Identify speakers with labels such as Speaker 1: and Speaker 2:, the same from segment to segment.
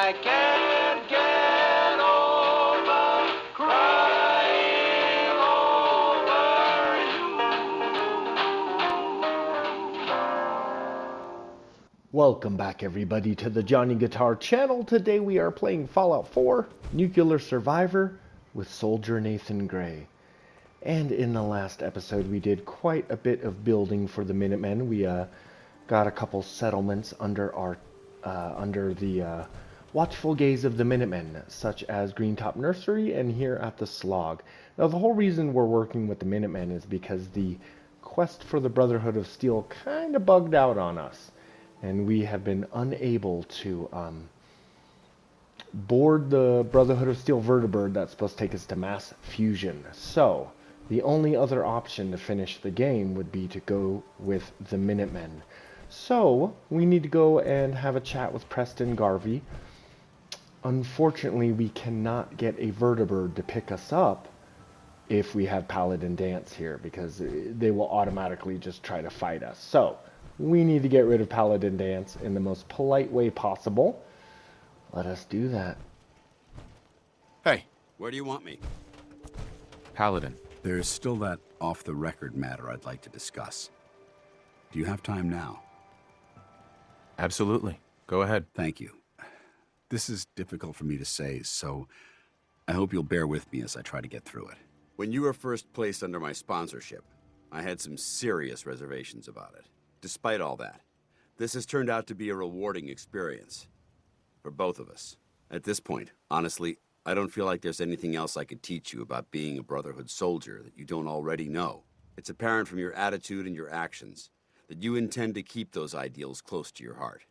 Speaker 1: I can't get over crying over you.
Speaker 2: Welcome back everybody to the Johnny Guitar channel. Today we are playing Fallout 4 Nuclear Survivor with Soldier Nathan Gray. And in the last episode we did quite a bit of building for the Minutemen. We got a couple settlements under the watchful gaze of the Minutemen, such as Greentop Nursery and here at the Slog. Now the whole reason we're working with the Minutemen is because the quest for the Brotherhood of Steel kind of bugged out on us. And we have been unable to board the Brotherhood of Steel vertibird that's supposed to take us to mass fusion. So the only other option to finish the game would be to go with the Minutemen. So we need to go and have a chat with Preston Garvey. Unfortunately, we cannot get a vertibird to pick us up if we have Paladin Dance here, because they will automatically just try to fight us. So we need to get rid of Paladin Dance in the most polite way possible. Let us do that.
Speaker 3: Hey,
Speaker 4: Where do you want me?
Speaker 3: Paladin.
Speaker 4: There's still that off-the-record matter I'd like to discuss. Do you have time now?
Speaker 3: Absolutely. Go ahead.
Speaker 4: Thank you. This is difficult for me to say, so I hope you'll bear with me as I try to get through it. When you were first placed under my sponsorship, I had some serious reservations about it. Despite all that, this has turned out to be a rewarding experience for both of us. At this point, honestly, I don't feel like there's anything else I could teach you about being a Brotherhood soldier that you don't already know. It's apparent from your attitude and your actions that you intend to keep those ideals close to your heart.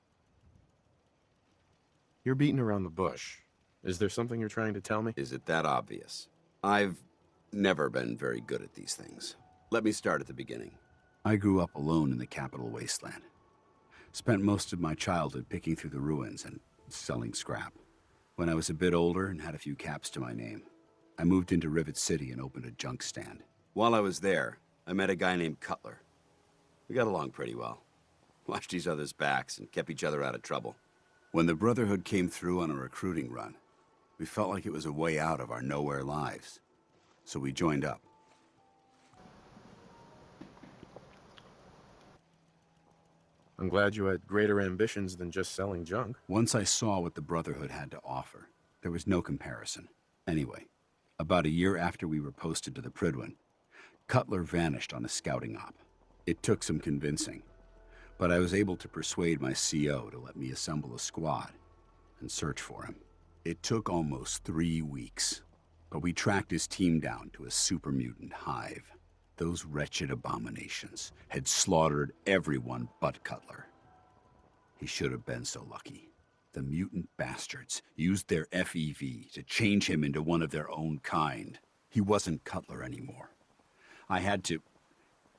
Speaker 3: You're beating around the bush. Is there something you're trying to tell me?
Speaker 4: Is it that obvious? I've never been very good at these things. Let me start at the beginning. I grew up alone in the capital wasteland. Spent most of my childhood picking through the ruins and selling scrap. When I was a bit older and had a few caps to my name, I moved into Rivet City and opened a junk stand. While I was there, I met a guy named Cutler. We got along pretty well. Watched each other's backs and kept each other out of trouble. When the Brotherhood came through on a recruiting run, we felt like it was a way out of our nowhere lives. So we joined up.
Speaker 3: I'm glad you had greater ambitions than just selling junk.
Speaker 4: Once I saw what the Brotherhood had to offer, there was no comparison. Anyway, about a year after we were posted to the Prydwen, Cutler vanished on a scouting op. It took some convincing, but I was able to persuade my CO to let me assemble a squad and search for him. It took almost 3 weeks, but we tracked his team down to a super mutant hive. Those wretched abominations had slaughtered everyone but Cutler. He should have been so lucky. The mutant bastards used their FEV to change him into one of their own kind. He wasn't Cutler anymore.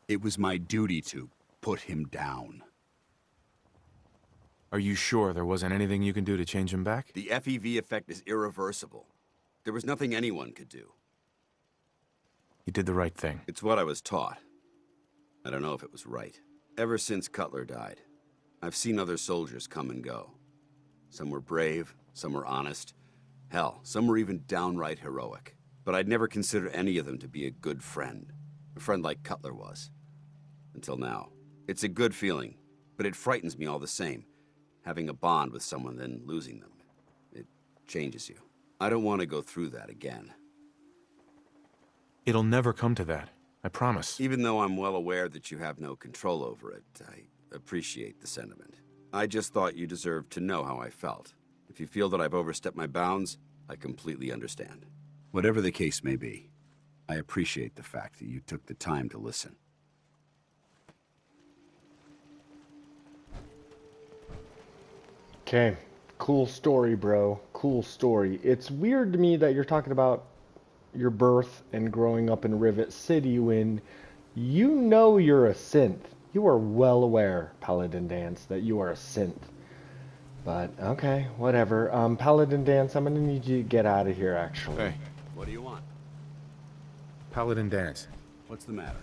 Speaker 4: It was my duty to put him down.
Speaker 3: Are you sure there wasn't anything you can do to change him back?
Speaker 4: The FEV effect is irreversible. There was nothing anyone could do.
Speaker 3: You did the right thing.
Speaker 4: It's what I was taught. I don't know if it was right. Ever since Cutler died, I've seen other soldiers come and go. Some were brave, some were honest. Hell, some were even downright heroic. But I'd never considered any of them to be a good friend. A friend like Cutler was. Until now. It's a good feeling, but it frightens me all the same. Having a bond with someone, then losing them. It changes you. I don't want to go through that again.
Speaker 3: It'll never come to that. I promise.
Speaker 4: Even though I'm well aware that you have no control over it, I appreciate the sentiment. I just thought you deserved to know how I felt. If you feel that I've overstepped my bounds, I completely understand. Whatever the case may be, I appreciate the fact that you took the time to listen.
Speaker 2: Okay, cool story, bro. Cool story. It's weird to me that you're talking about your birth and growing up in Rivet City when you know you're a synth. You are well aware, Paladin Dance, that you are a synth. But, okay, whatever. Paladin Dance, I'm gonna need you to get out of here, actually.
Speaker 3: Hey.
Speaker 4: What do you want?
Speaker 3: Paladin Dance.
Speaker 4: What's the matter?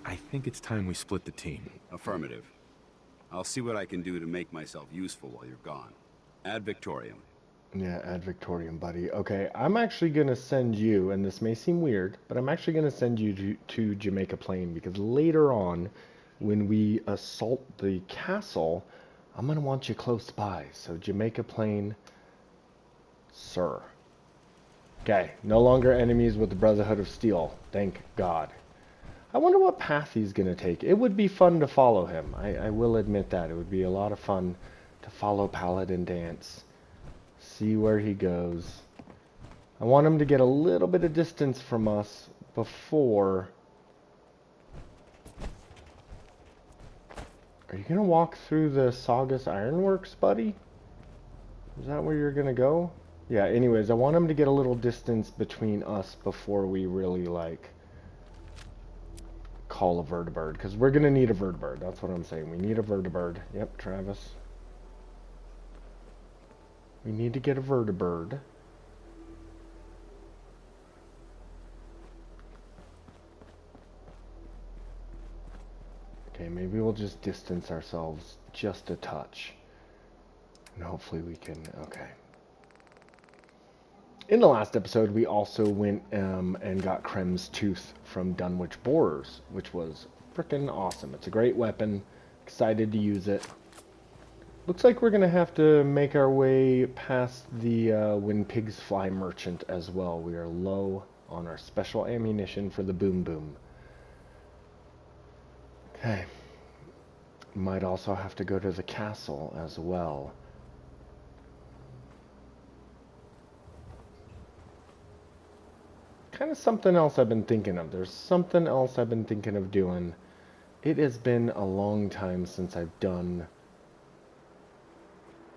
Speaker 3: I think it's time we split the team.
Speaker 4: Affirmative. I'll see what I can do to make myself useful while you're gone. Ad Victoriam.
Speaker 2: Yeah, Ad Victoriam, buddy. Okay, I'm actually going to send you, and this may seem weird, but I'm actually going to send you to Jamaica Plain, because later on, when we assault the castle, I'm going to want you close by. So Jamaica Plain, sir. Okay, no longer enemies with the Brotherhood of Steel. Thank God. I wonder what path he's going to take. It would be fun to follow him. I will admit that. It would be a lot of fun to follow Paladin Dance. See where he goes. I want him to get a little bit of distance from us before... Are you going to walk through the Saugus Ironworks, buddy? Is that where you're going to go? Yeah, anyways, I want him to get a little distance between us before we really, like, call a vertibird. Because we're going to need a vertibird. That's what I'm saying. We need a vertibird. Yep, Travis. We need to get a vertibird. Okay, maybe we'll just distance ourselves just a touch. And hopefully we can... Okay. In the last episode, we also went and got Krem's Tooth from Dunwich Borers, which was freaking awesome. It's a great weapon. Excited to use it. Looks like we're going to have to make our way past the When Pigs Fly merchant as well. We are low on our special ammunition for the Boom Boom. Okay. Might also have to go to the castle as well. Kind of something else I've been thinking of. There's something else I've been thinking of doing. It has been a long time since I've done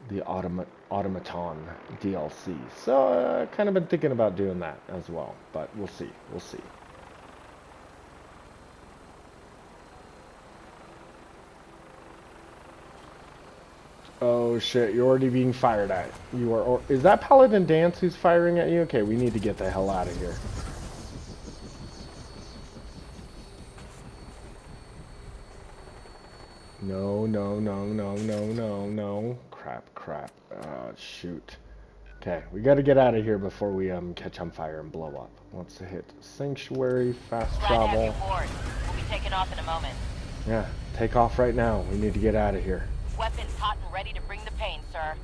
Speaker 2: the Automaton DLC. So I've kind of been thinking about doing that as well. But we'll see. We'll see. Oh shit, you're already being fired at. You are... Is that Paladin Dance who's firing at you? Okay, we need to get the hell out of here. No, no, no, no, no, no, no. Crap, crap. Shoot. Okay, we gotta get out of here before we catch on fire and blow up. Wants to hit Sanctuary, fast travel.
Speaker 5: We'll be taking off in a moment.
Speaker 2: Yeah, take off right now. We need to get out of here.
Speaker 5: Weapons hot and ready to bring the pain, sir.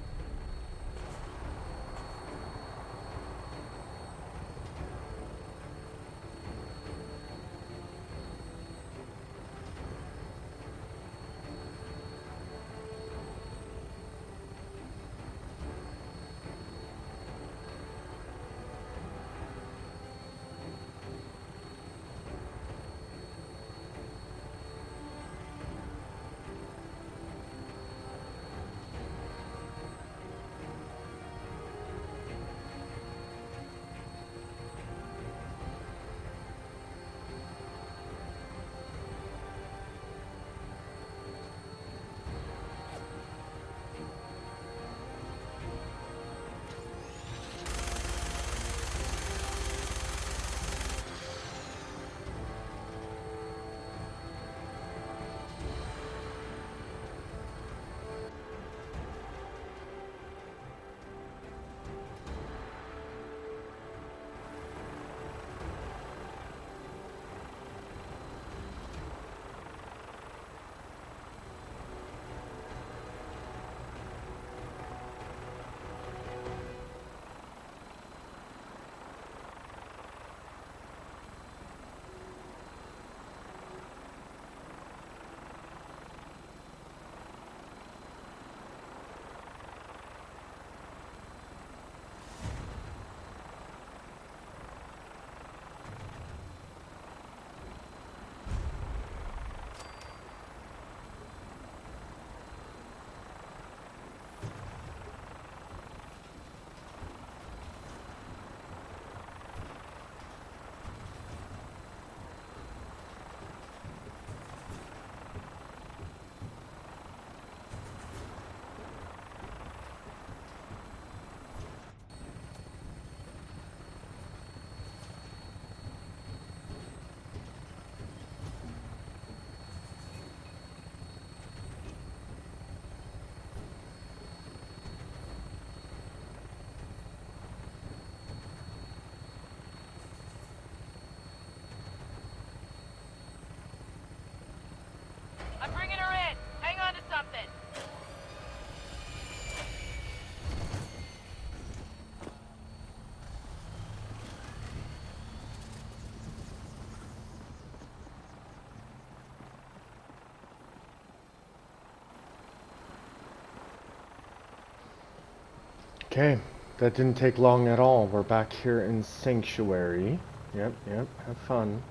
Speaker 2: Okay, that didn't take long at all. We're back here in Sanctuary. Yep, have fun.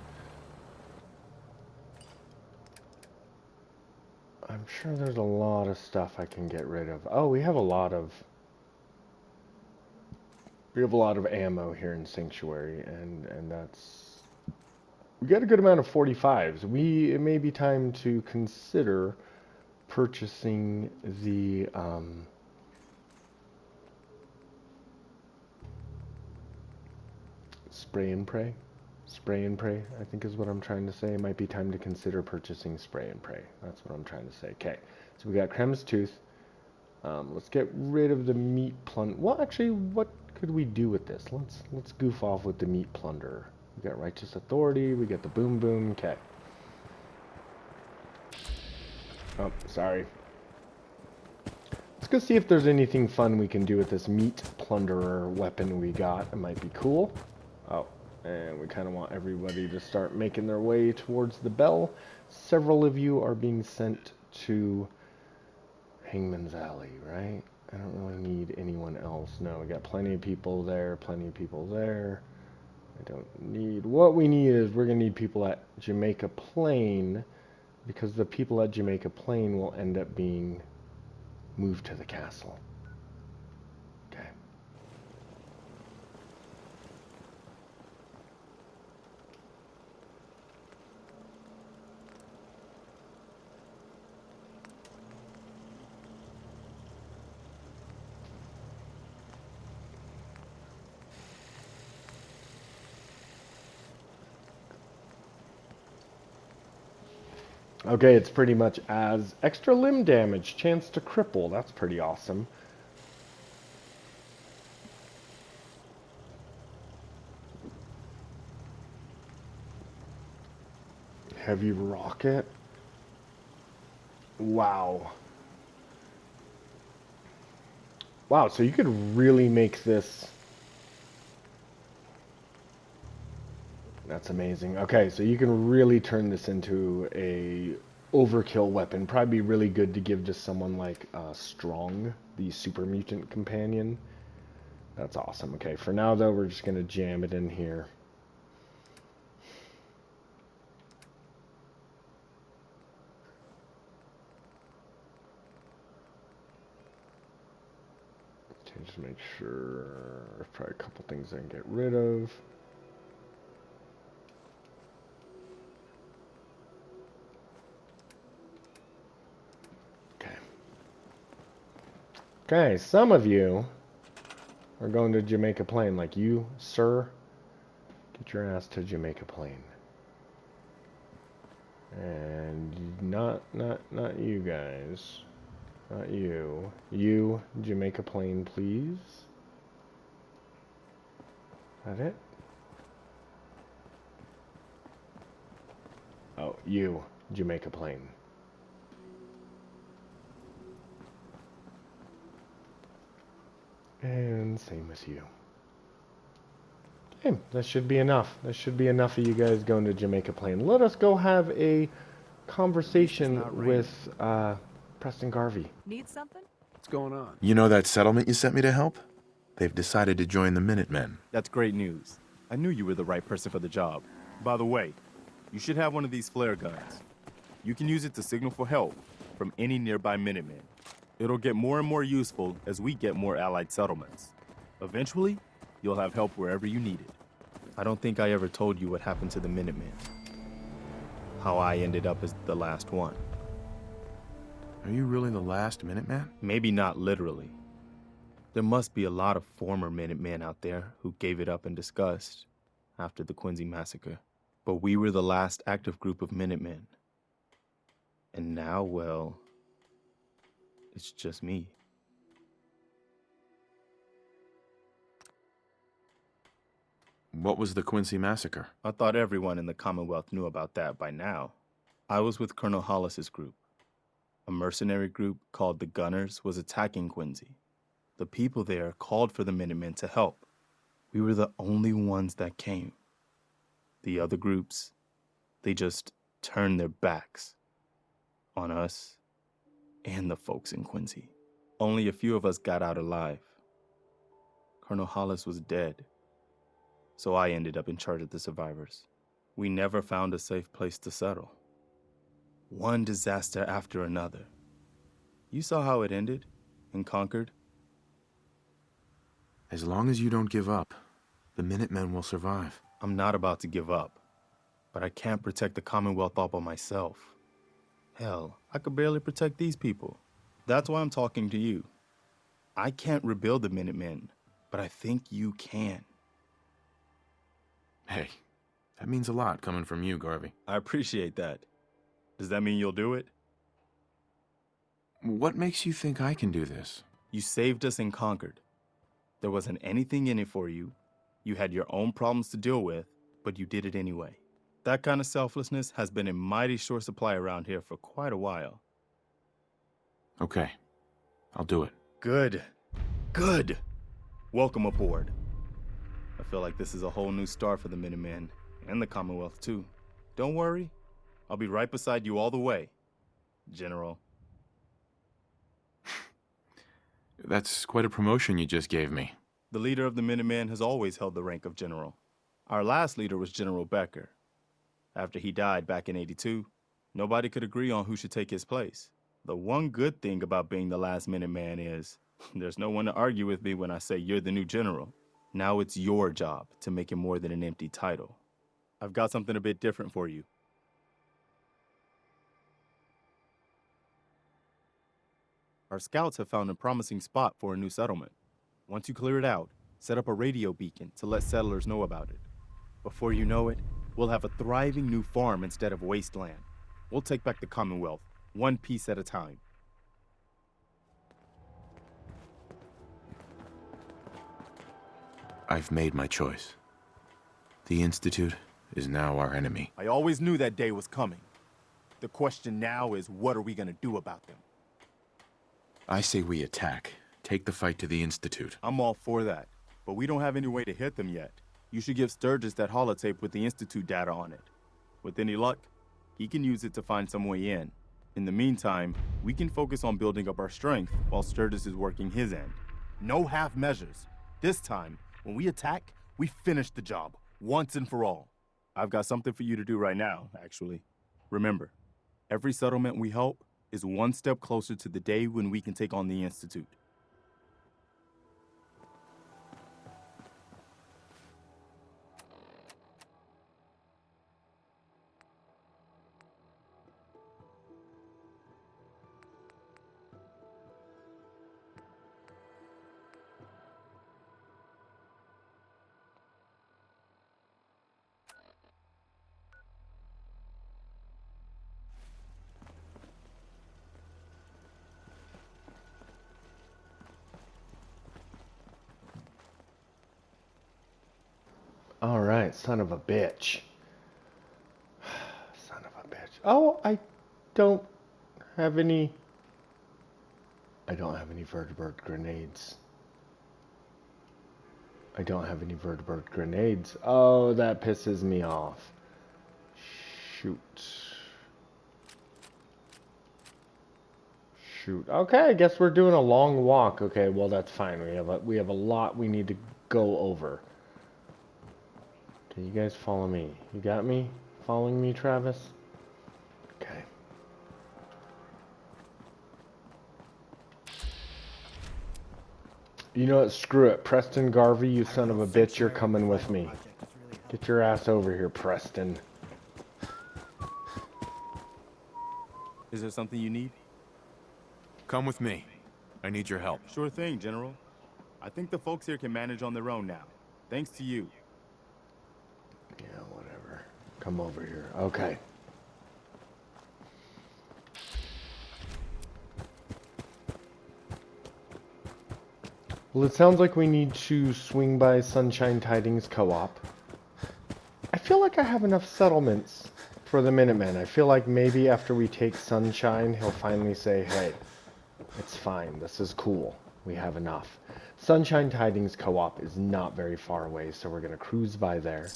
Speaker 2: I'm sure there's a lot of stuff I can get rid of. Oh, we have a lot of ammo here in Sanctuary, and that's, we got a good amount of 45s. It may be time to consider purchasing the spray and pray. Spray and pray, I think is what I'm trying to say. It might be time to consider purchasing spray and pray. That's what I'm trying to say. Okay, so we got Crem's Tooth. Let's get rid of the meat plunder. Well, actually, what could we do with this? Let's goof off with the meat plunder. We got Righteous Authority. We got the Boom Boom. Okay. Oh, sorry. Let's go see if there's anything fun we can do with this meat plunderer weapon we got. It might be cool. Oh, and we kind of want everybody to start making their way towards the bell. Several of you are being sent to Hangman's Alley, right? I don't really need anyone else. No, we got plenty of people there, plenty of people there. I don't need... What we need is we're going to need people at Jamaica Plain, because the people at Jamaica Plain will end up being moved to the castle. Okay. Okay, it's pretty much as extra limb damage, chance to cripple. That's pretty awesome. Heavy rocket. Wow. Wow, so you could really make this... That's amazing. Okay, so you can really turn this into a overkill weapon. Probably be really good to give to someone like Strong, the super mutant companion. That's awesome. Okay, for now though, we're just going to jam it in here. Okay, just make sure. There's probably a couple things I can get rid of. Okay, some of you are going to Jamaica Plain, like you, sir. Get your ass to Jamaica Plain. And not you guys. Not you. You, Jamaica Plain, please. Is that it? Oh, you, Jamaica Plain. And same with you. Okay, that should be enough. That should be enough of you guys going to Jamaica Plain. Let us go have a conversation with Preston Garvey.
Speaker 6: Need something?
Speaker 7: What's going on?
Speaker 3: You know that settlement you sent me to help? They've decided to join the Minutemen.
Speaker 8: That's great news. I knew you were the right person for the job. By the way, you should have one of these flare guns. You can use it to signal for help from any nearby Minutemen. It'll get more and more useful as we get more allied settlements. Eventually, you'll have help wherever you need it. I don't think I ever told you what happened to the Minutemen. How I ended up as the last one.
Speaker 3: Are you really the last Minuteman?
Speaker 8: Maybe not literally. There must be a lot of former Minutemen out there who gave it up in disgust after the Quincy massacre. But we were the last active group of Minutemen. And now, well, it's just me.
Speaker 3: What was the Quincy massacre?
Speaker 8: I thought everyone in the Commonwealth knew about that by now. I was with Colonel Hollis's group. A mercenary group called the Gunners was attacking Quincy. The people there called for the Minutemen to help. We were the only ones that came. The other groups, they just turned their backs on us and the folks in Quincy. Only a few of us got out alive. Colonel Hollis was dead. So I ended up in charge of the survivors. We never found a safe place to settle. One disaster after another. You saw how it ended in Concord.
Speaker 3: As long as you don't give up, the Minutemen will survive.
Speaker 8: I'm not about to give up, but I can't protect the Commonwealth all by myself. Hell, I could barely protect these people. That's why I'm talking to you. I can't rebuild the Minutemen, but I think you can.
Speaker 3: Hey, that means a lot coming from you, Garvey.
Speaker 8: I appreciate that. Does that mean you'll do it?
Speaker 3: What makes you think I can do this?
Speaker 8: You saved us in Concord. There wasn't anything in it for you. You had your own problems to deal with, but you did it anyway. That kind of selflessness has been in mighty short supply around here for quite a while.
Speaker 3: Okay, I'll do it.
Speaker 8: Good. Good. Welcome aboard. I feel like this is a whole new start for the Minutemen, and the Commonwealth too. Don't worry, I'll be right beside you all the way, General.
Speaker 3: That's quite a promotion you just gave me.
Speaker 8: The leader of the Minutemen has always held the rank of General. Our last leader was General Becker. After he died back in '82, nobody could agree on who should take his place. The one good thing about being the last Minuteman is there's no one to argue with me when I say you're the new general. Now it's your job to make it more than an empty title. I've got something a bit different for you. Our scouts have found a promising spot for a new settlement. Once you clear it out, set up a radio beacon to let settlers know about it. Before you know it, we'll have a thriving new farm instead of wasteland. We'll take back the Commonwealth, one piece at a time.
Speaker 3: I've made my choice. The Institute is now our enemy.
Speaker 8: I always knew that day was coming. The question now is, what are we gonna do about them?
Speaker 3: I say we attack. Take the fight to the Institute.
Speaker 8: I'm all for that, but we don't have any way to hit them yet. You should give Sturgis that holotape with the Institute data on it. With any luck, he can use it to find some way in. In the meantime, we can focus on building up our strength while Sturgis is working his end. No half measures. This time, when we attack, we finish the job, once and for all. I've got something for you to do right now, actually. Remember, every settlement we help is one step closer to the day when we can take on the Institute.
Speaker 2: All right, son of a bitch. Son of a bitch. Oh, I don't have any vertebrate grenades. I don't have any vertebrate grenades. Oh, that pisses me off. Shoot. Shoot. Okay, I guess we're doing a long walk. Okay, well that's fine. We have a lot we need to go over. Can you guys follow me? You got me? Following me, Travis? Okay. You know what? Screw it. Preston Garvey, you son of a bitch, you're coming with me. Get your ass over here, Preston.
Speaker 8: Is there something you need?
Speaker 3: Come with me. I need your help.
Speaker 8: Sure thing, General. I think the folks here can manage on their own now. Thanks to you.
Speaker 2: Yeah, whatever. Come over here. Okay. Well, it sounds like we need to swing by Sunshine Tidings Co-op. I feel like I have enough settlements for the Minutemen. I feel like maybe after we take Sunshine, he'll finally say, hey, it's fine. This is cool. We have enough. Sunshine Tidings Co-op is not very far away, so we're going to cruise by there.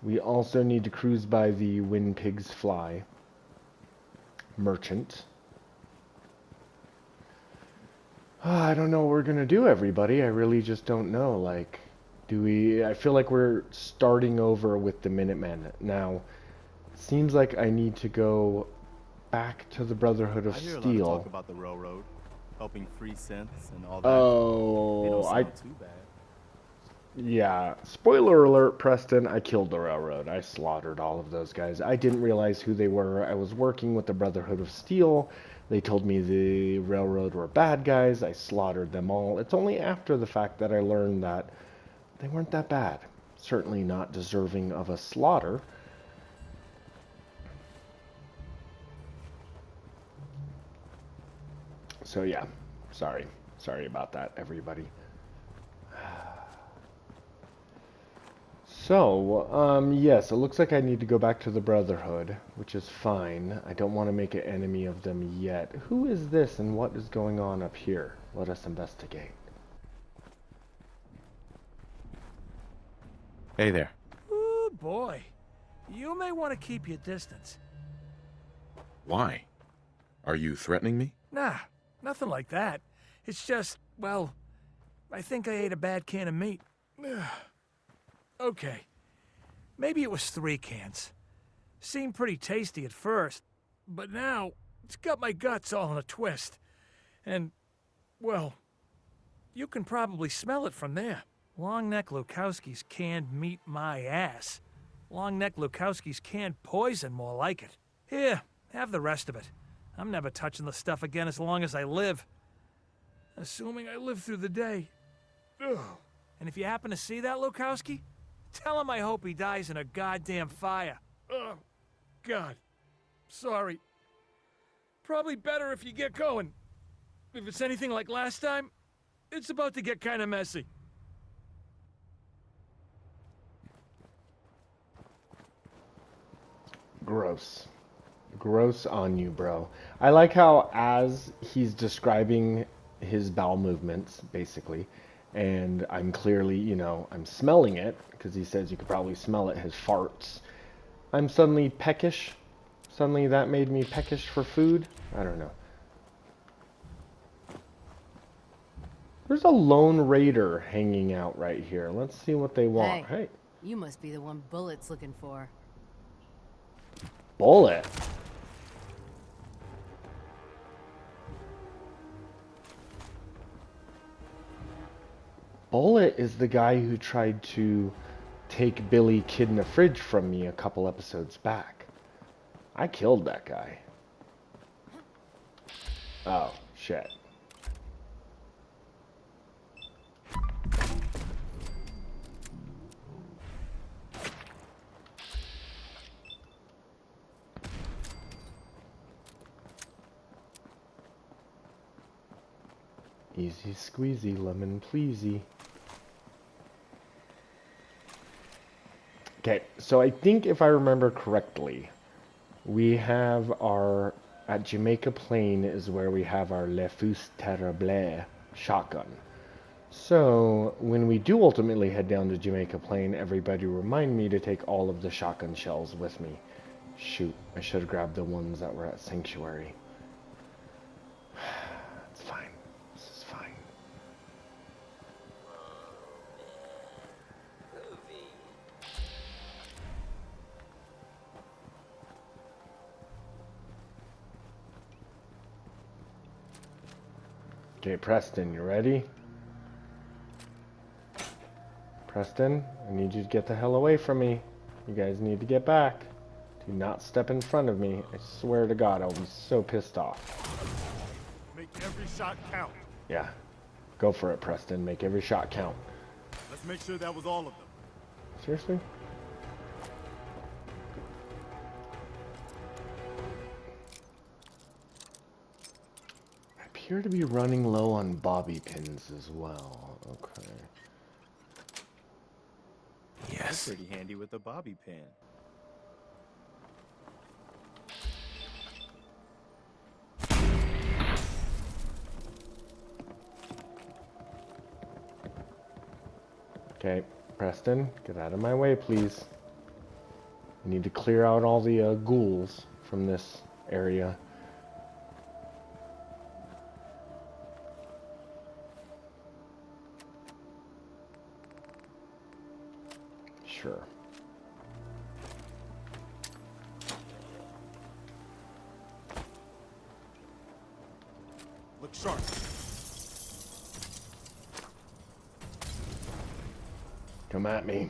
Speaker 2: We also need to cruise by the When Pigs Fly merchant. I don't know what we're gonna do, everybody. I really just don't know. Like, I feel like we're starting over with the Minutemen. Now, seems like I need to go back to the Brotherhood of
Speaker 8: I hear a lot of
Speaker 2: Steel.
Speaker 8: talk about the railroad, helping free synths and all that. They
Speaker 2: Oh,
Speaker 8: don't sound too bad.
Speaker 2: Yeah, spoiler alert, Preston, I killed the railroad. I slaughtered all of those guys. I didn't realize who they were. I was working with the Brotherhood of Steel. They told me the railroad were bad guys. I slaughtered them all. It's only after the fact that I learned that they weren't that bad. Certainly not deserving of a slaughter. So yeah, sorry. Sorry about that, everybody. So, yes, it looks like I need to go back to the Brotherhood, which is fine. I don't want to make an enemy of them yet. Who is this and what is going on up here? Let us investigate.
Speaker 3: Hey there.
Speaker 6: Ooh, boy. You may want to keep your distance.
Speaker 3: Why? Are you threatening me?
Speaker 6: Nah, nothing like that. It's just, well, I think I ate a bad can of meat. Okay. Maybe it was 3 cans. Seemed pretty tasty at first, but now it's got my guts all in a twist. And, well, you can probably smell it from there. Longneck Lukowski's canned meat my ass. Longneck Lukowski's canned poison, more like it. Here, have the rest of it. I'm never touching the stuff again as long as I live. Assuming I live through the day. Ugh. And if you happen to see that Lukowski, tell him I hope he dies in a goddamn fire. Oh, God. Sorry. Probably better if you get going. If it's anything like last time, it's about to get kind of messy.
Speaker 2: Gross. Gross on you, bro. I like how as he's describing his bowel movements, basically, and I'm clearly, I'm smelling it, because he says you could probably smell it, his farts. I'm suddenly peckish. Suddenly that made me peckish for food. I don't know. There's a lone raider hanging out right here. Let's see what they want. Hey.
Speaker 7: You must be the one Bullet's looking for.
Speaker 2: Bullet? Bullet is the guy who tried to take Billy Kid in the Fridge from me a couple episodes back. I killed that guy. Oh, shit. Easy squeezy, lemon pleasy. Okay, so I think if I remember correctly, we have our, at Jamaica Plain is where we have our Le Fus Terrible shotgun. So when we do ultimately head down to Jamaica Plain, everybody remind me to take all of the shotgun shells with me. Shoot, I should have grabbed the ones that were at Sanctuary. It's fine. This is fine. Okay, Preston, you ready? Preston, I need you to get the hell away from me. You guys need to get back. Do not step in front of me. I swear to God, I'll be so pissed off.
Speaker 8: Make every shot count.
Speaker 2: Yeah. Go for it, Preston. Make every shot count.
Speaker 8: Let's make sure that was all of them.
Speaker 2: Seriously? I appear to be running low on bobby pins as well. Okay.
Speaker 8: Yes. Pretty handy with a bobby pin.
Speaker 2: Okay, Preston, get out of my way, please. I need to clear out all the ghouls from this area. Sure.
Speaker 8: Look sharp.
Speaker 2: Come at me.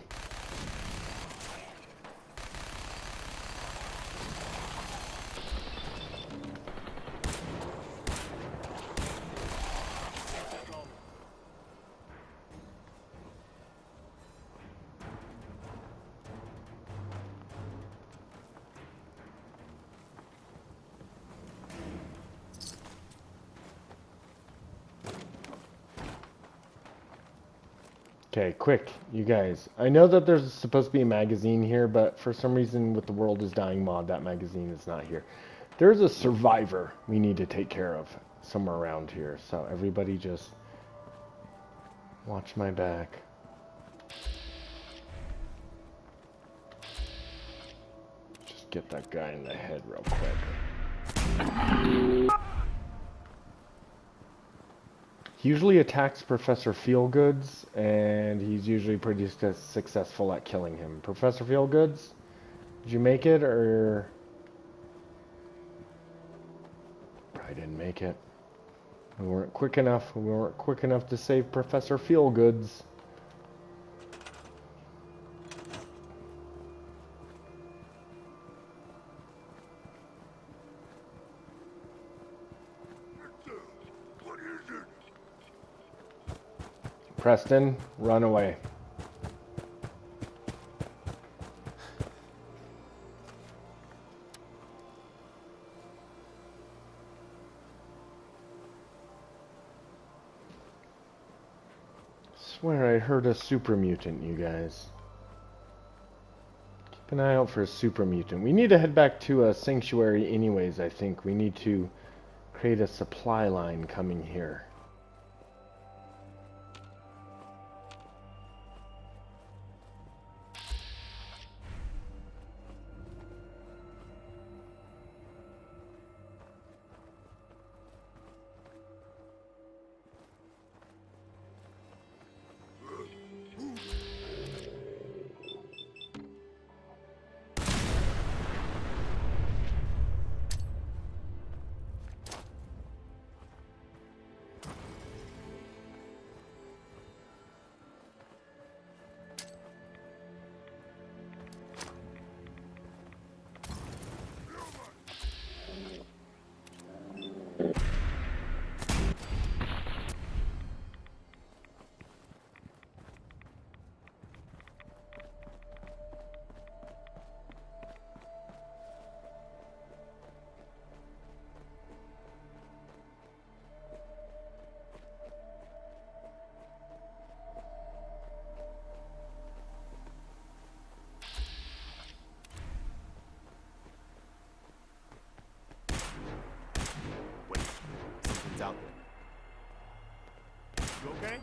Speaker 2: Okay, quick, you guys. I know that there's supposed to be a magazine here, but for some reason with the World is Dying mod, that magazine is not here. There's a survivor we need to take care of somewhere around here. So everybody just watch my back. Just get that guy in the head real quick. He usually attacks Professor Feelgoods, and he's usually pretty successful at killing him. Professor Feelgoods, did you make it, or... Probably didn't make it. We weren't quick enough. We weren't quick enough to save Professor Feelgoods. Preston, run away. Swear I heard a super mutant, you guys. Keep an eye out for a super mutant. We need to head back to a sanctuary anyways, I think. We need to create a supply line coming here.
Speaker 8: Something's out there. You okay?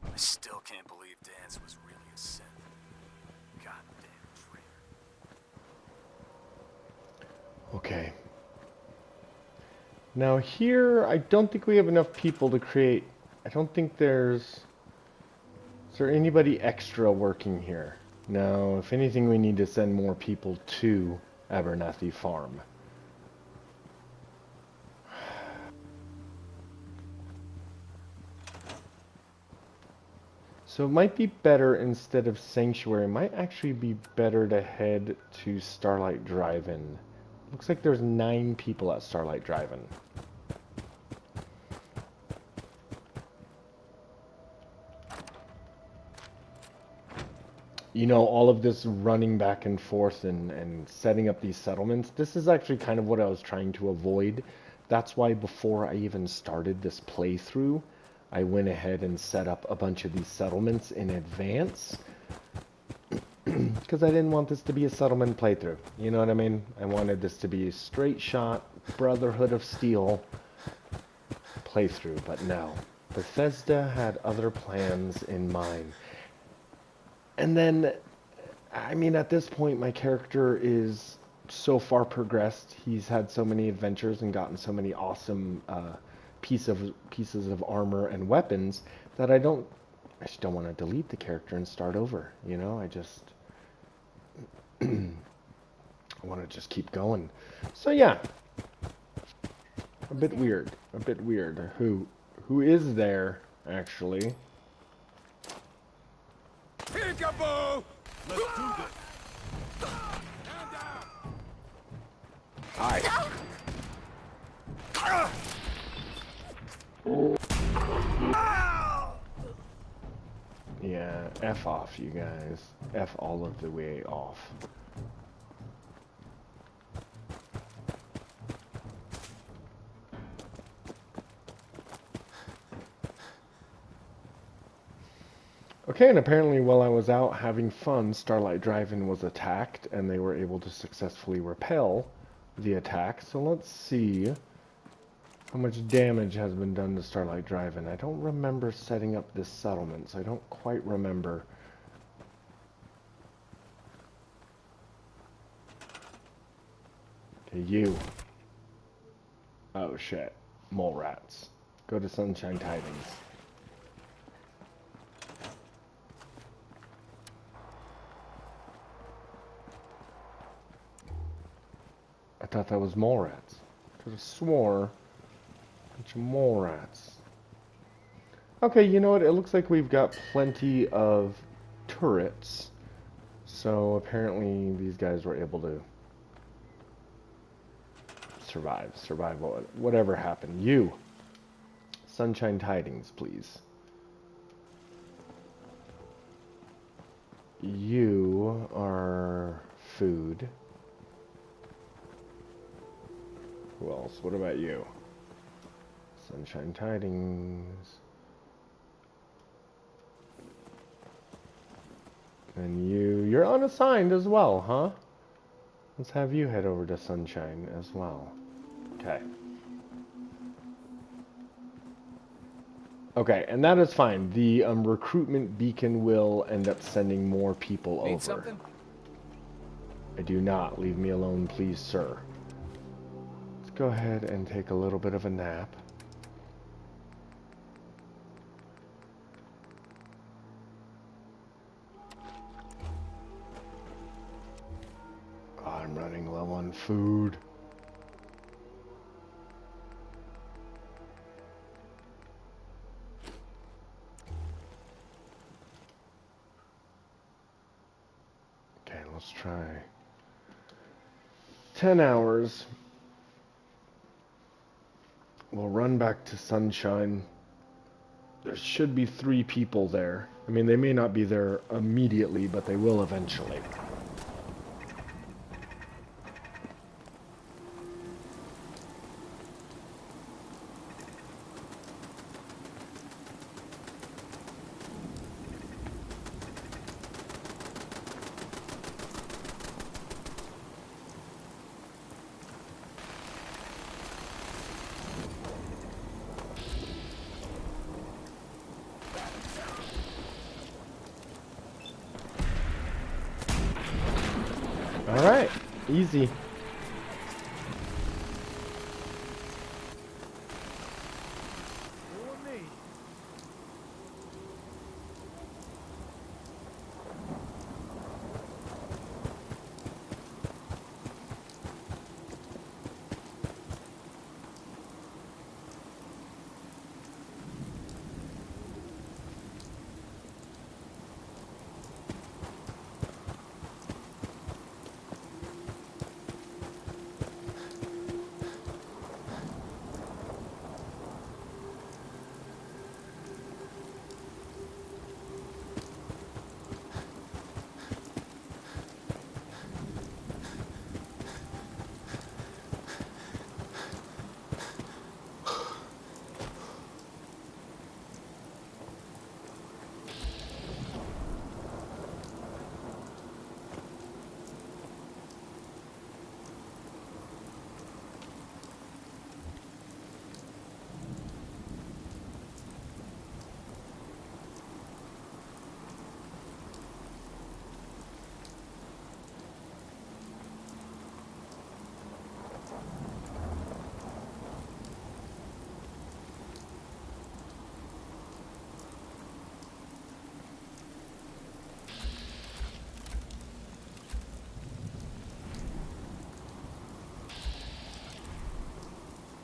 Speaker 4: I still can't believe Dan's was really a synth. Goddamn traitor.
Speaker 2: Okay. Now here, I don't think we have enough people to create... I don't think there's... Is there anybody extra working here? No, if anything, we need to send more people to Abernathy Farm. So it might be better, instead of Sanctuary, it might actually be better to head to Starlight Drive-In. Looks like there's 9 people at Starlight Drive-In. all of this running back and forth and setting up these settlements, this is actually kind of what I was trying to avoid. That's why before I even started this playthrough, I went ahead and set up a bunch of these settlements in advance. Because I didn't want this to be a settlement playthrough. You know what I mean? I wanted this to be a straight shot, Brotherhood of Steel playthrough, but no. Bethesda had other plans in mind. And then, I mean, at this point, my character is so far progressed. He's had so many adventures and gotten so many awesome pieces of armor and weapons that I just don't want to delete the character and start over. I just I want to just keep going. So yeah, a bit weird. Who is there actually?
Speaker 1: Peekaboo! Let's do this. Stand down.
Speaker 2: Hi. Yeah, F off, you guys. F all of the way off. Okay, and apparently while I was out having fun, Starlight Drive-In was attacked, and they were able to successfully repel the attack. So let's see how much damage has been done to Starlight Drive-In. I don't remember setting up this settlement, so I don't quite remember. Okay, you. Oh shit. Mole rats. Go to Sunshine Tidings. I thought that was mole rats. Could have swore. Bunch of mole rats. Okay, you know what? It looks like we've got plenty of turrets. So apparently these guys were able to survive whatever happened. You. Sunshine Tidings, please. You are food. Who else? What about you? Sunshine Tidings. And you're unassigned as well, huh? Let's have you head over to Sunshine as well. Okay. Okay, and that is fine. The recruitment beacon will end up sending more people over.
Speaker 9: Need something?
Speaker 2: I do not. Leave me alone, please, sir. Let's go ahead and take a little bit of a nap. Oh, I'm running low on food. Okay, let's try 10 hours. We'll run back to Sunshine. There should be 3 people there. I mean, they may not be there immediately, but they will eventually. Alright, easy.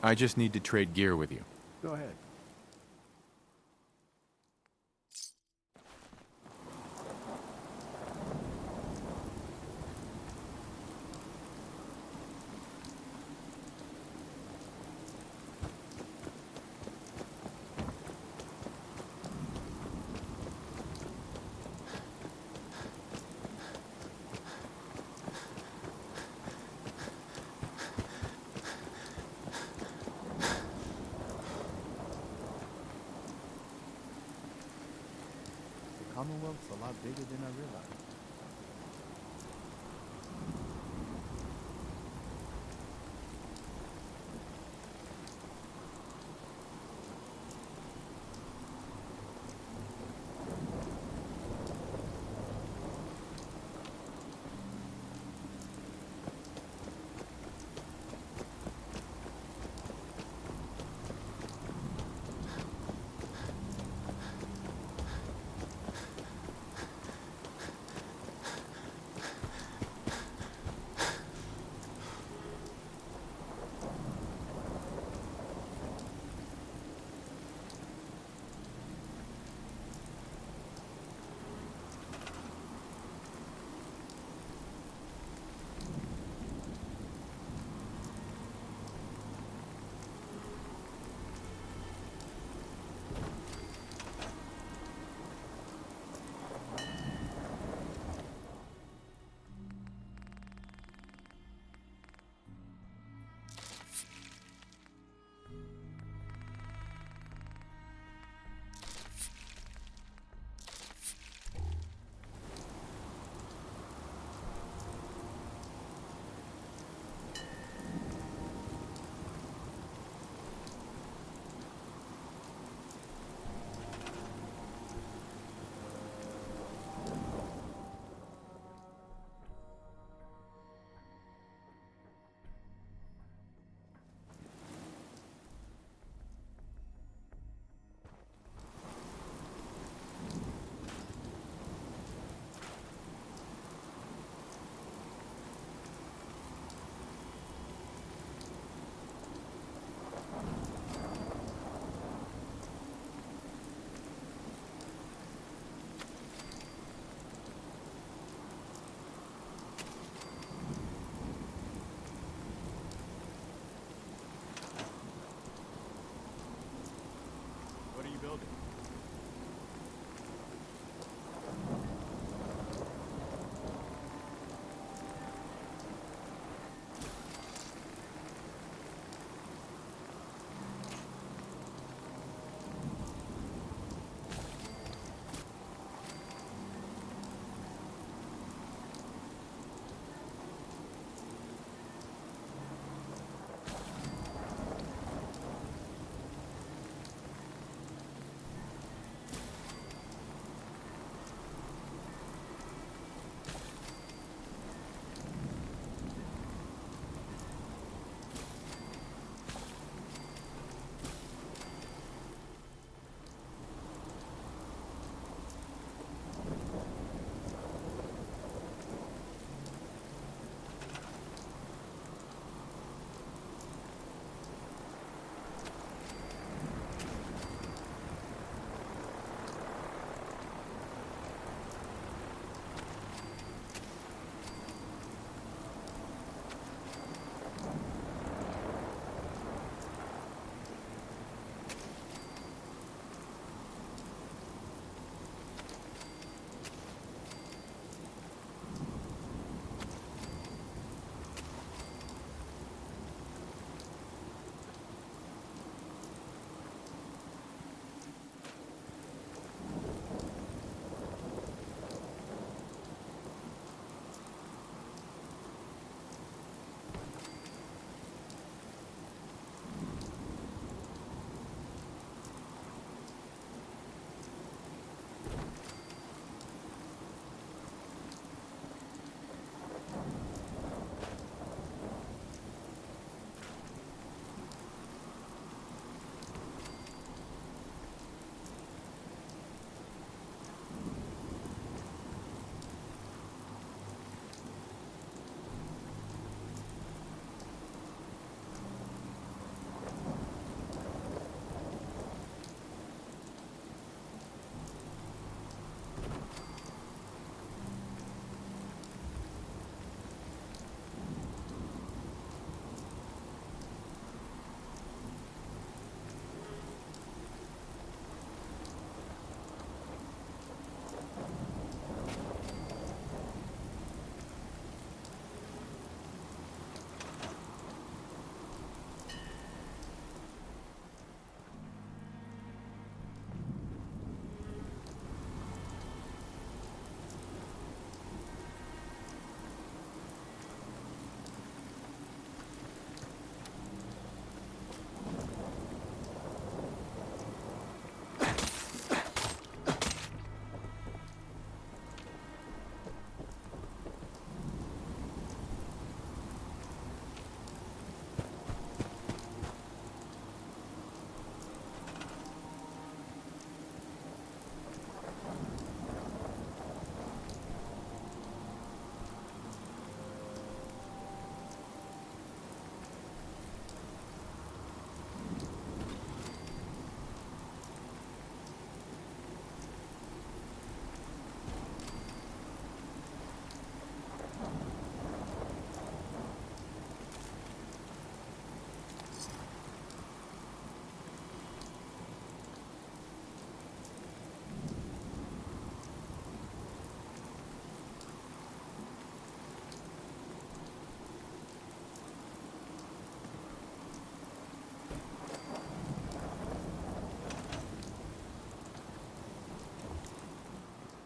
Speaker 3: I just need to trade gear with you.
Speaker 8: Go ahead. The Commonwealth's a lot bigger than I realized.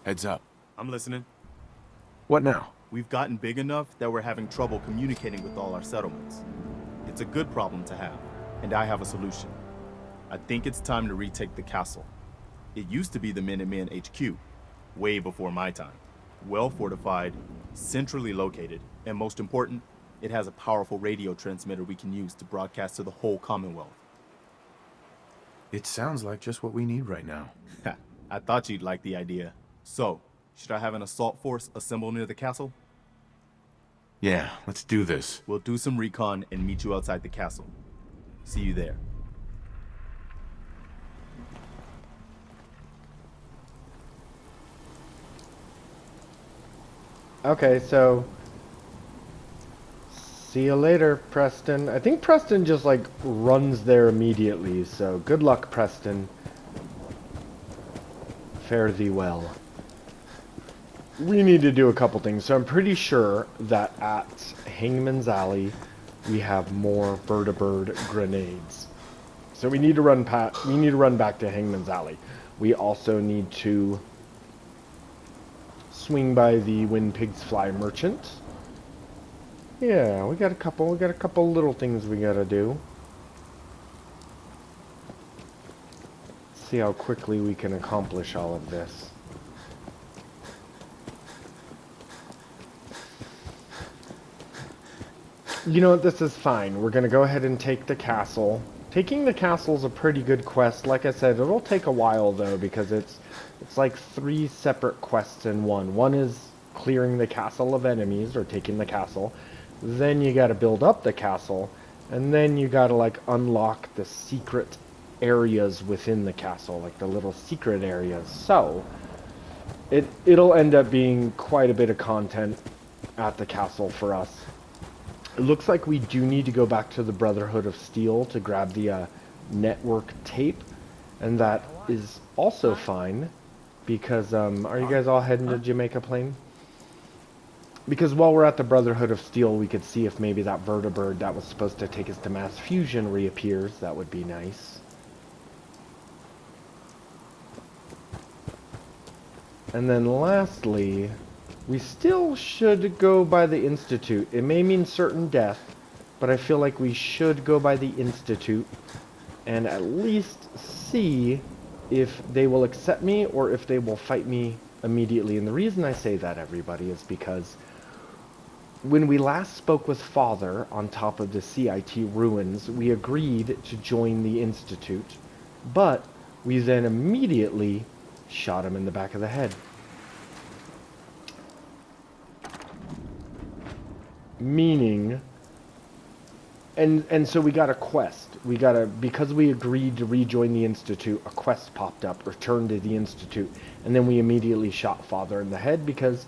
Speaker 3: Heads up.
Speaker 8: I'm listening.
Speaker 3: What now?
Speaker 8: We've gotten big enough that we're having trouble communicating with all our settlements. It's a good problem to have, and I have a solution. I think it's time to retake the castle. It used to be the Minuteman HQ, way before my time. Well fortified, centrally located, and most important, it has a powerful radio transmitter we can use to broadcast to the whole Commonwealth.
Speaker 3: It sounds like just what we need right now.
Speaker 8: I thought you'd like the idea. So, should I have an assault force assemble near the castle?
Speaker 3: Yeah, let's do this.
Speaker 8: We'll do some recon and meet you outside the castle. See you there.
Speaker 2: Okay, so see you later, Preston. I think Preston just like runs there immediately, so good luck, Preston. Fare thee well. We need to do a couple things. So I'm pretty sure that at Hangman's Alley we have more Bird-a-Bird grenades. So we need to run back to Hangman's Alley. We also need to swing by the When Pigs Fly merchant. Yeah, we got a couple little things we gotta do. See how quickly we can accomplish all of this. You know what, this is fine. We're gonna go ahead and take the castle. Taking the castle is a pretty good quest. Like I said, it'll take a while though, because it's like 3 separate quests in one. One is clearing the castle of enemies, or taking the castle. Then you gotta build up the castle, and then you gotta like unlock the secret areas within the castle, like the little secret areas. So it'll end up being quite a bit of content at the castle for us. It looks like we do need to go back to the Brotherhood of Steel to grab the network tape, and that is also fine, because are you guys all heading to Jamaica Plain? Because while we're at the Brotherhood of Steel, we could see if maybe that vertibird that was supposed to take us to mass fusion reappears. That would be nice. And then lastly, we still should go by the Institute. It may mean certain death, but I feel like we should go by the Institute and at least see if they will accept me or if they will fight me immediately. And the reason I say that, everybody, is because when we last spoke with Father on top of the CIT ruins, we agreed to join the Institute, but we then immediately shot him in the back of the head. Meaning, and so we got a quest. Because we agreed to rejoin the Institute, a quest popped up, return to the Institute, and then we immediately shot Father in the head because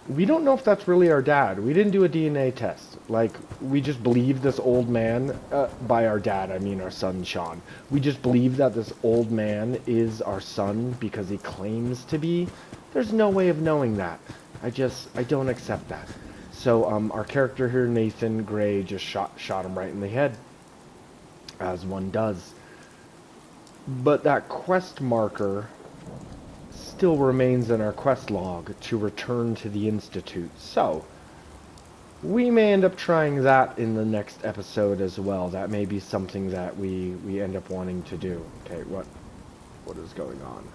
Speaker 2: we don't know if that's really our dad. We didn't do a DNA test. Like, we just believe this old man, by our dad, I mean our son, Sean. We just believe that this old man is our son because he claims to be. There's no way of knowing that. I don't accept that. So, our character here, Nathan Gray, just shot him right in the head, as one does. But that quest marker still remains in our quest log to return to the Institute. So, we may end up trying that in the next episode as well. That may be something that we end up wanting to do. Okay, what is going on?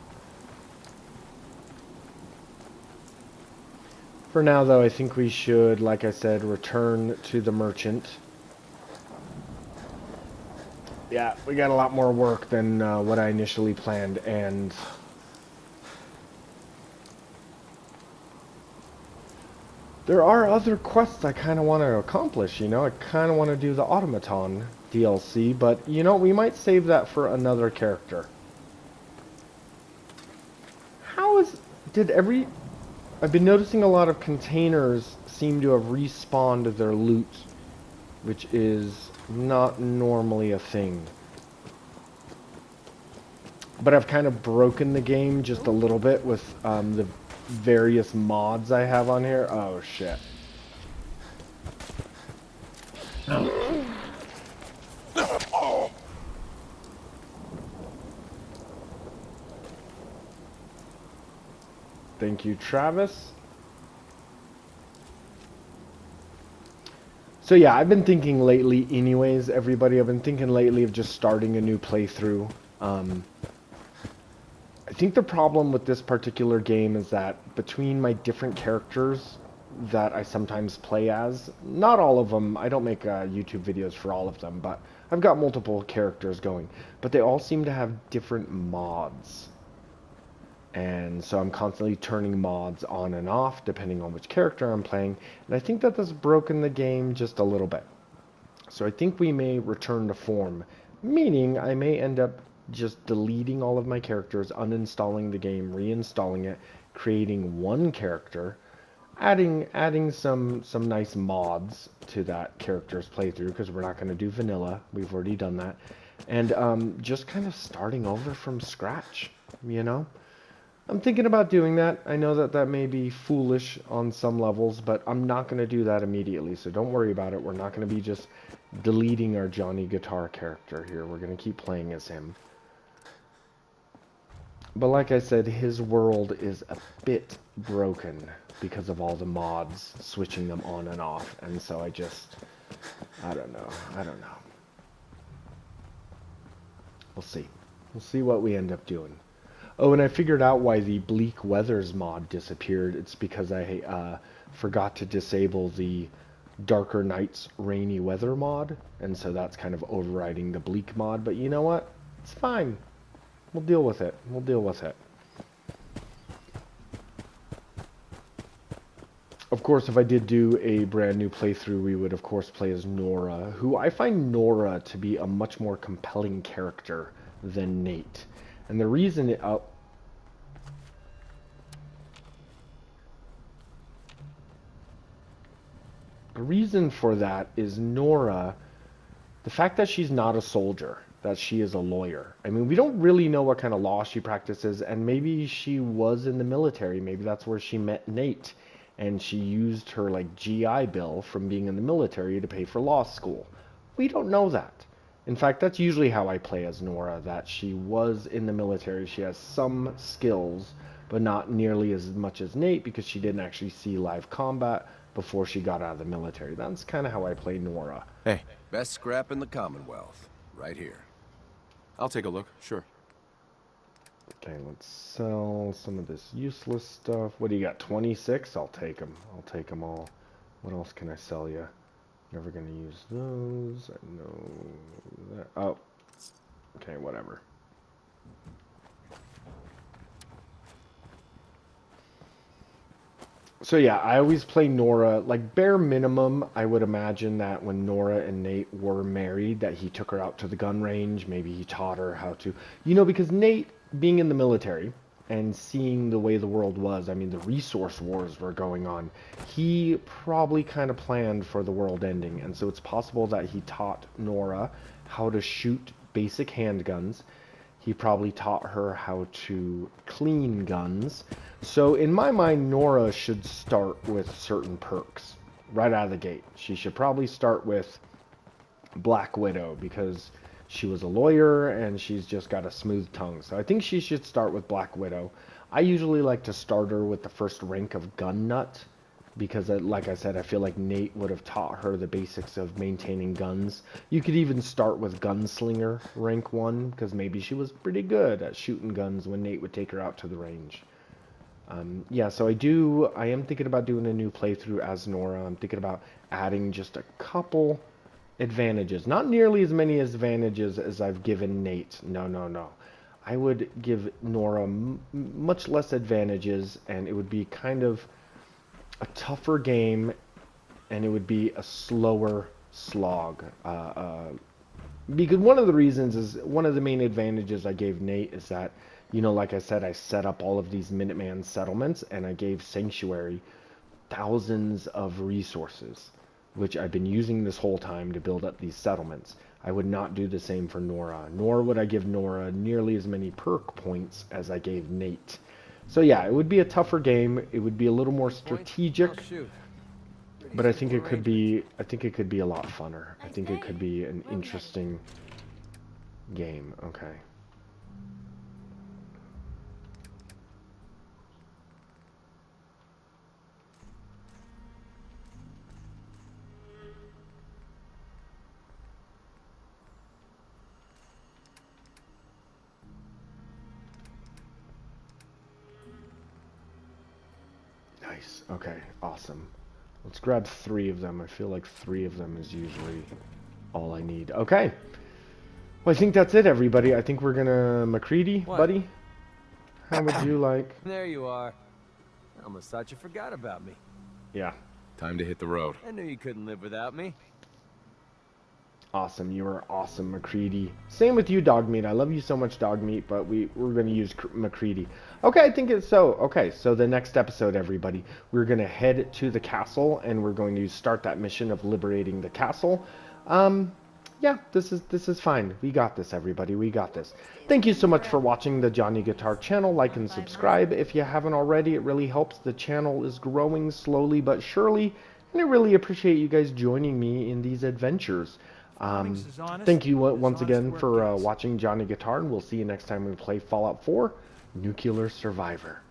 Speaker 2: For now, though, I think we should, like I said, return to the merchant. Yeah, we got a lot more work than what I initially planned, and there are other quests I kind of want to accomplish, you know? I kind of want to do the Automaton DLC, but, you know, we might save that for another character. I've been noticing a lot of containers seem to have respawned their loot, which is not normally a thing. But I've kind of broken the game just a little bit with the various mods I have on here. Oh, shit. Thank you, Travis. So yeah, I've been thinking lately anyways, everybody, I've been thinking lately of just starting a new playthrough. I think the problem with this particular game is that between my different characters that I sometimes play as, not all of them, I don't make YouTube videos for all of them, but I've got multiple characters going, but they all seem to have different mods. And so I'm constantly turning mods on and off depending on which character I'm playing, and I think that that's broken the game just a little bit. So I think we may return to form, meaning I may end up just deleting all of my characters, uninstalling the game, reinstalling it, creating one character, adding some nice mods to that character's playthrough, because we're not going to do vanilla, we've already done that, and just kind of starting over from scratch, you know? I'm thinking about doing that. I know that that may be foolish on some levels, but I'm not going to do that immediately, so don't worry about it. We're not going to be just deleting our Johnny Guitar character here. We're going to keep playing as him. But like I said, his world is a bit broken because of all the mods, switching them on and off, and so I don't know. We'll see. We'll see what we end up doing. Oh, and I figured out why the Bleak Weathers mod disappeared. It's because I forgot to disable the Darker Nights Rainy Weather mod, and so that's kind of overriding the Bleak mod. But you know what? It's fine. We'll deal with it. We'll deal with it. Of course, if I did do a brand new playthrough, we would of course play as Nora, who I find Nora to be a much more compelling character than Nate. And the reason the reason for that is Nora, the fact that she's not a soldier, that she is a lawyer. I mean, we don't really know what kind of law she practices, and maybe she was in the military. Maybe that's where she met Nate, and she used her like GI Bill from being in the military to pay for law school. We don't know that. In fact, that's usually how I play as Nora, that she was in the military. She has some skills, but not nearly as much as Nate, because she didn't actually see live combat before she got out of the military. That's kind of how I play Nora.
Speaker 3: Hey,
Speaker 1: Best scrap in the Commonwealth. Right here.
Speaker 3: I'll take a look, sure.
Speaker 2: Okay, let's sell some of this useless stuff. What do you got, 26? I'll take them. I'll take them all. What else can I sell you? Never gonna use those. I know that. Oh. Okay, whatever. So yeah, I always play Nora. Like, bare minimum, I would imagine that when Nora and Nate were married, that he took her out to the gun range. Maybe he taught her how to... You know, because Nate, being in the military and seeing the way the world was, I mean, the resource wars were going on, he probably kind of planned for the world ending. And so it's possible that he taught Nora how to shoot basic handguns. He probably taught her how to clean guns. So in my mind, Nora should start with certain perks right out of the gate. She should probably start with Black Widow, because she was a lawyer and she's just got a smooth tongue. So I think she should start with Black Widow. I usually like to start her with the first rank of Gun Nut, because like I said, I feel like Nate would have taught her the basics of maintaining guns. You could even start with Gunslinger rank 1, because maybe she was pretty good at shooting guns when Nate would take her out to the range. Yeah, so I am thinking about doing a new playthrough as Nora. I'm thinking about adding just a couple advantages. Not nearly as many advantages as I've given Nate. No. I would give Nora much less advantages, and it would be kind of a tougher game, and it would be a slower slog. Because one of the reasons is, one of the main advantages I gave Nate is that, you know, like I said, I set up all of these Minuteman settlements, and I gave Sanctuary thousands of resources, which I've been using this whole time to build up these settlements. I would not do the same for Nora, nor would I give Nora nearly as many perk points as I gave Nate. So yeah, it would be a tougher game. It would be a little more strategic, but I think it could be a lot funner. I think it could be an interesting game. Okay. Nice. Okay, awesome. Let's grab 3 of them. I feel like 3 of them is usually all I need. Okay. Well, I think that's it, everybody. I think we're gonna McCready, buddy. How would you like?
Speaker 9: There you are. I almost thought you forgot about me.
Speaker 2: Yeah.
Speaker 3: Time to hit the road.
Speaker 9: I knew you couldn't live without me.
Speaker 2: Awesome. You are awesome, McCready. Same with you, Dogmeat. I love you so much, Dogmeat, but we're gonna use McCready. Okay, I think it's so. Okay, so the next episode, everybody, we're gonna head to the castle and we're going to start that mission of liberating the castle. Yeah, this is fine. We got this, everybody. We got this. Thank you so much for watching the Johnny Guitar channel. Like and subscribe if you haven't already. It really helps. The channel is growing slowly but surely, and I really appreciate you guys joining me in these adventures. Thank you once again for watching Johnny Guitar, and we'll see you next time we play Fallout 4 Nuclear Survivor.